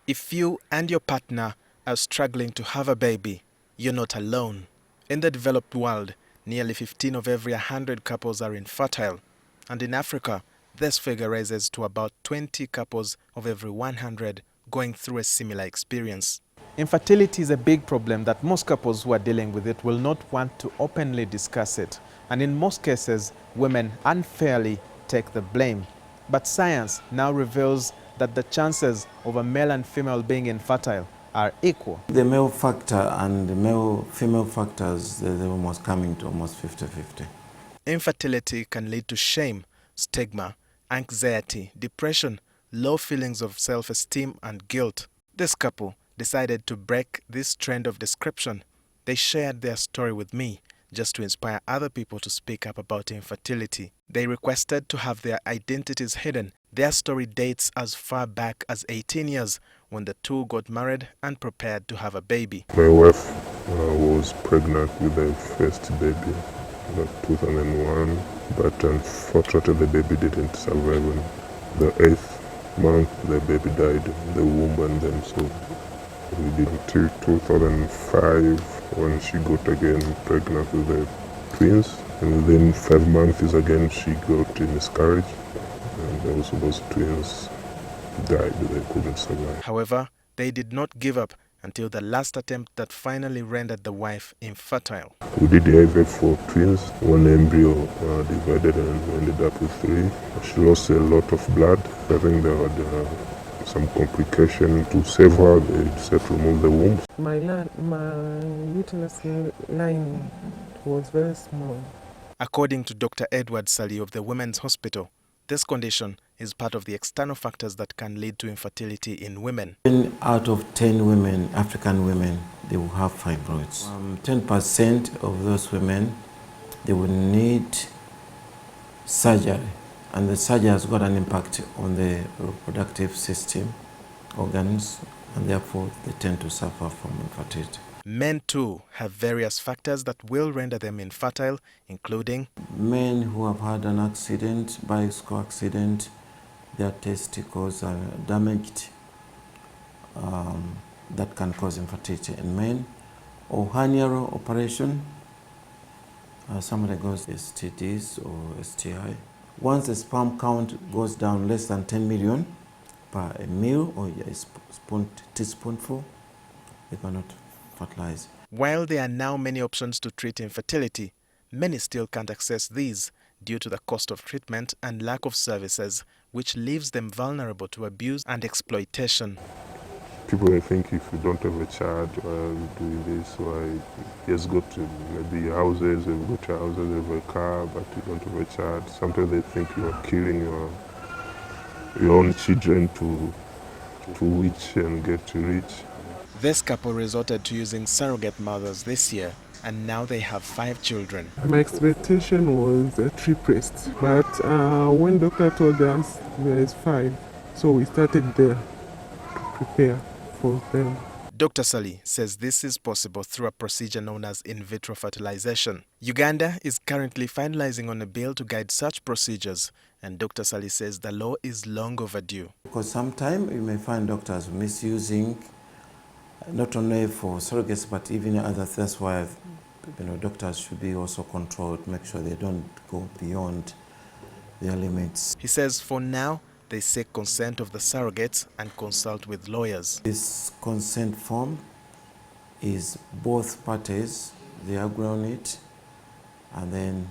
If you and your partner are struggling to have a baby, you're not alone. In the developed world, nearly 15 of every 100 couples are infertile. And in Africa, this figure rises to about 20 couples of every 100 going through a similar experience. Infertility is a big problem that most couples who are dealing with it will not want to openly discuss it. And in most cases, women unfairly take the blame. But science now reveals that the chances of a male and female being infertile are equal. The male factor and the male-female factors, they're almost coming to almost 50-50. Infertility can lead to shame, stigma, anxiety, depression, low feelings of self-esteem and guilt. This couple decided to break this trend of description. They shared their story with me just to inspire other people to speak up about infertility. They requested to have their identities hidden. Their story dates as far back as 18 years when the two got married and prepared to have a baby. My wife was pregnant with the first baby in 2001, but unfortunately the baby didn't survive. In the 8th month the baby died in the womb, and then so we did until 2005 when she got again pregnant with the twins, and within 5 months again she got a miscarriage, and also those twins died. They couldn't survive. However, they did not give up until the last attempt that finally rendered the wife infertile. We did IVF for twins. One embryo divided and we ended up with 3. She lost a lot of blood. I think they had some complication. To save her, they decided to remove the womb. My uterus line was very small. According to Dr. Edward Ssali of the Women's Hospital, this condition is part of the external factors that can lead to infertility in women. 10 out of 10 women, African women, they will have fibroids. 10% of those women, they will need surgery, and the surgery has got an impact on the reproductive system, organs, and therefore they tend to suffer from infertility. Men too have various factors that will render them infertile, including men who have had an accident, bicycle accident, their testicles are damaged, that can cause infertility in men, or hernial operation, somebody goes STDs or STI. Once the sperm count goes down less than 10 million per meal or a teaspoonful, they cannot fertilize. While there are now many options to treat infertility, many still can't access these due to the cost of treatment and lack of services, which leaves them vulnerable to abuse and exploitation. People may think if you don't have a child, you're doing this, why you just go to maybe houses, you go to houses, you have a car, but you don't have a child. Sometimes they think you are killing your own children to reach and get rich. This couple resorted to using surrogate mothers this year, and now they have 5 children. My expectation was a triplets, but when doctor told us there is 5, so we started there to prepare for them. Dr. Ssali says this is possible through a procedure known as in vitro fertilization. Uganda is currently finalizing on a bill to guide such procedures, and Dr. Ssali says the law is long overdue. Because sometimes you may find doctors misusing, not only for surrogates but even others. That's why doctors should be also controlled, make sure they don't go beyond their limits. He says for now, they seek consent of the surrogates and consult with lawyers. This consent form is both parties, they agree on it, and then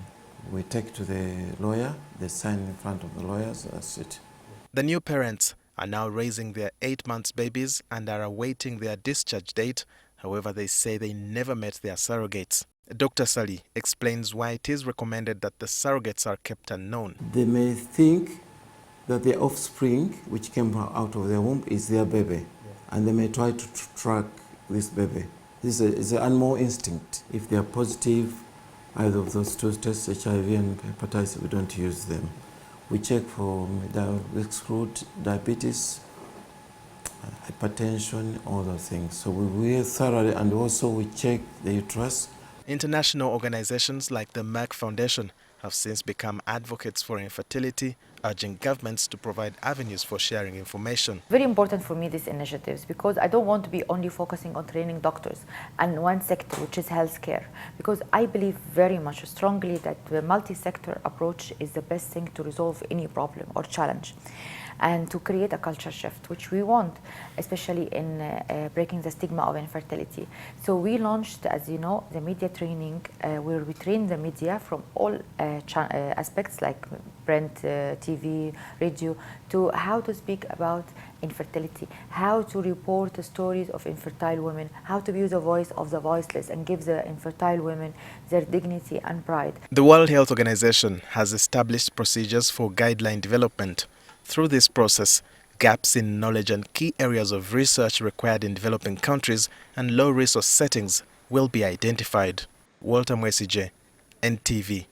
we take to the lawyer, they sign in front of the lawyers, that's it. The new parents are now raising their 8 months babies and are awaiting their discharge date. However, they say they never met their surrogates. Dr. Ssali explains why it is recommended that the surrogates are kept unknown. They may think that their offspring, which came out of their womb, is their baby, and they may try to track this baby. This is an animal instinct. If they are positive, either of those 2 tests, HIV and hepatitis, we don't use them. We check for exclude diabetes, hypertension, all those things. So we thoroughly, and also we check the uterus International organizations like the Merck Foundation have since become advocates for infertility, urging governments to provide avenues for sharing information. Very important for me, these initiatives, because I don't want to be only focusing on training doctors and one sector, which is healthcare, because I believe very much strongly that the multi-sector approach is the best thing to resolve any problem or challenge, and to create a culture shift, which we want, especially in breaking the stigma of infertility. So we launched, as you know, the media training, where we train the media from all aspects like print, TV, radio, to how to speak about infertility, how to report the stories of infertile women, how to be the voice of the voiceless and give the infertile women their dignity and pride. The World Health Organization has established procedures for guideline development. Through this process, gaps in knowledge and key areas of research required in developing countries and low-resource settings will be identified. Walter Mwesigye, NTV.